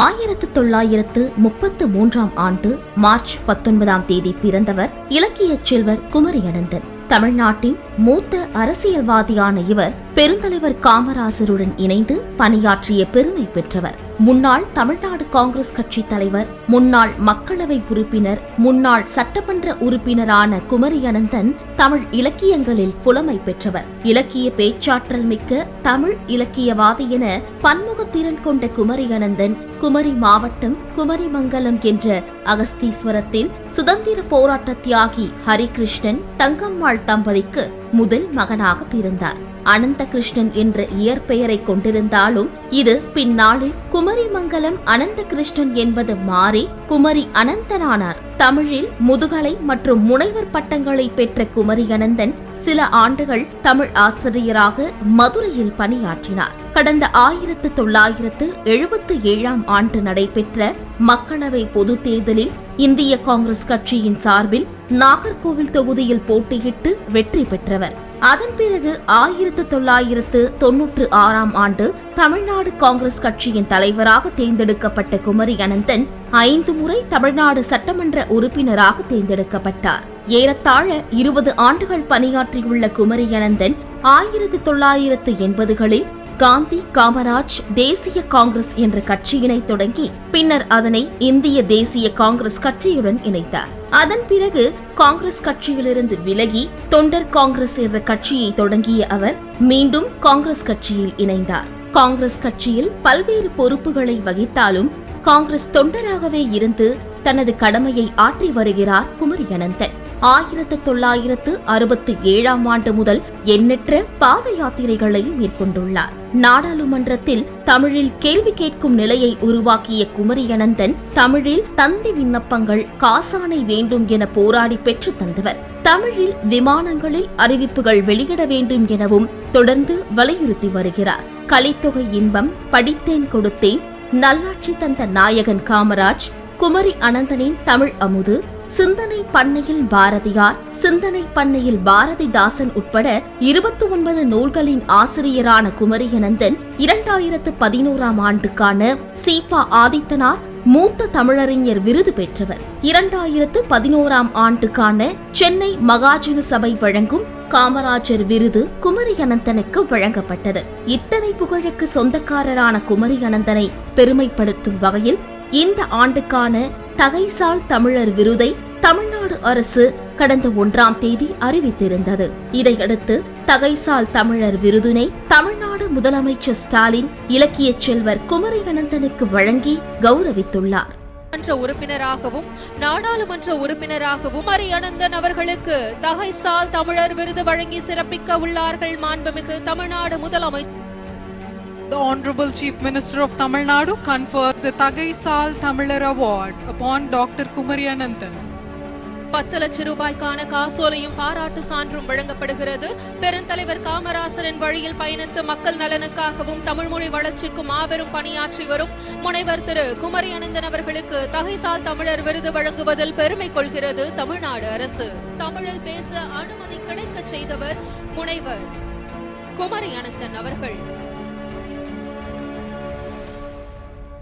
1933 ஆண்டு மார்ச் 19 பிறந்தவர் இலக்கியச் செல்வர் குமரி அனந்தன். தமிழ்நாட்டின் மூத்த அரசியல்வாதியான இவர் பெருந்தலைவர் காமராசருடன் இணைந்து பணியாற்றிய பெருமை பெற்றவர். முன்னாள் தமிழ்நாடு காங்கிரஸ் கட்சி தலைவர், முன்னாள் மக்களவை உறுப்பினர், முன்னாள் சட்டமன்ற உறுப்பினரான குமரி அனந்தன் தமிழ் இலக்கியங்களில் புலமை பெற்றவர். இலக்கிய பேச்சாற்றல் மிக்க தமிழ் இலக்கியவாதி என பன்முகத்திறன் கொண்ட குமரி அனந்தன் குமரி மாவட்டம் குமரிமங்கலம் என்ற அகஸ்தீஸ்வரத்தில் சுதந்திர போராட்ட தியாகி ஹரிகிருஷ்ணன் தங்கம்மாள் தம்பதிக்கு முதல் மகனாக பிறந்தார். அனந்தகிருஷ்ணன் என்ற இயற்பெயரை கொண்டிருந்தாலும் இது பின்னாளில் குமரிமங்கலம் அனந்தகிருஷ்ணன் என்பது மாறி குமரி அனந்தனானார். தமிழில் முதுகலை மற்றும் முனைவர் பட்டங்களை பெற்ற குமரி அனந்தன் சில ஆண்டுகள் தமிழ் ஆசிரியராக மதுரையில் பணியாற்றினார். கடந்த 1977 ஆண்டு நடைபெற்ற மக்களவை பொதுத் தேர்தலில் இந்திய காங்கிரஸ் கட்சியின் சார்பில் நாகர்கோவில் தொகுதியில் போட்டியிட்டு வெற்றி பெற்றவர். அதன் பிறகு 1996 ஆண்டு தமிழ்நாடு காங்கிரஸ் கட்சியின் தலைவராக தேர்ந்தெடுக்கப்பட்ட குமரி அனந்தன் 5 முறை தமிழ்நாடு சட்டமன்ற உறுப்பினராக தேர்ந்தெடுக்கப்பட்டார். ஏறத்தாழ 20 ஆண்டுகள் பணியாற்றியுள்ள குமரி அனந்தன் 1980களில் காந்தி காமராஜ் தேசிய காங்கிரஸ் என்ற கட்சியினை தொடங்கி பின்னர் அதனை இந்திய தேசிய காங்கிரஸ் கட்சியுடன் இணைத்தார். அதன் பிறகு காங்கிரஸ் கட்சியிலிருந்து விலகி தொண்டர் காங்கிரஸ் என்ற கட்சியை தொடங்கிய அவர் மீண்டும் காங்கிரஸ் கட்சியில் இணைந்தார். காங்கிரஸ் கட்சியில் பல்வேறு பொறுப்புகளை வகித்தாலும் காங்கிரஸ் தொண்டராகவே இருந்து தனது கடமையை ஆற்றி வருகிறார் குமரி அனந்தன். 1967 ஆண்டு முதல் எண்ணற்ற பாத யாத்திரைகளை மேற்கொண்டுள்ளார். நாடாளுமன்றத்தில் தமிழில் கேள்வி கேட்கும் நிலையை உருவாக்கிய குமரி அனந்தன் தமிழில் தந்தி விண்ணப்பங்கள் காசானை வேண்டும் என போராடி பெற்று தந்தவர். தமிழில் விமானங்களில் அறிவிப்புகள் வெளியிட வேண்டும் எனவும் தொடர்ந்து வலியுறுத்தி வருகிறார். கலித்தொகை இன்பம், படித்தேன் கொடுத்தேன், நல்லாட்சி தந்த நாயகன் காமராஜ், குமரி அனந்தனின் தமிழ் அமுது, சிந்தனை பண்ணையில் பாரதியார், சிந்தனை பண்ணையில் பாரதிதாசன் உட்பட 29 நூல்களின் ஆசிரியரான குமரி அனந்தன் 2011 ஆண்டுக்கான சீபா ஆதித்தனார் மூத்த தமிழறிஞர் விருது பெற்றவர். 2011 ஆண்டுக்கான சென்னை மகாஜன சபை வழங்கும் காமராஜர் விருது குமரி அனந்தனுக்கு வழங்கப்பட்டது. இத்தனை புகழுக்கு சொந்தக்காரரான குமரி அனந்தனை பெருமைப்படுத்தும் வகையில் இந்த ஆண்டுக்கான தகைசால் தமிழர் விருதை தமிழ்நாடு அரசு கடந்த 1ஆம் தேதி அறிவித்திருந்தது. இதையடுத்து தகைசால் தமிழர் விருதினை தமிழ்நாடு முதலமைச்சர் ஸ்டாலின் இலக்கியச் செல்வர் குமரி அனந்தனுக்கு வழங்கி கௌரவித்துள்ளார். உறுப்பினராகவும் நாடாளுமன்ற உறுப்பினராகவும் குமரி அனந்தன் அவர்களுக்கு தகைசால் தமிழர் விருது வழங்கி சிறப்பிக்க உள்ளார்கள் மாண்புமிகு தமிழ்நாடு முதலமைச்சர். The Honorable Chief Minister of Tamil Nadu confers the Thagaisal Tamilar Award upon Dr. Kumari Ananthan. 10 லட்சம் ரூபாய்க்கான காசோலையும் பாராட்டு சான்றும் வழங்கப்படுகிறது. பெருந்தலைவர் காமராசரின் வழியில் பயணித்து மக்கள் நலனுக்காகவும் தமிழ்மொழி வளர்ச்சிக்கும் மாபெரும் பணியாற்றி வரும் முனைவர் திரு குமரி அனந்தன் அவர்களுக்கு தகைசால் தமிழர் விருது வழங்குவதில் பெருமை கொள்கிறது தமிழ்நாடு அரசு. தமிழில் பேச அனுமதி கிடைக்க செய்தவர் முனைவர் குமரி அனந்தன் அவர்கள்.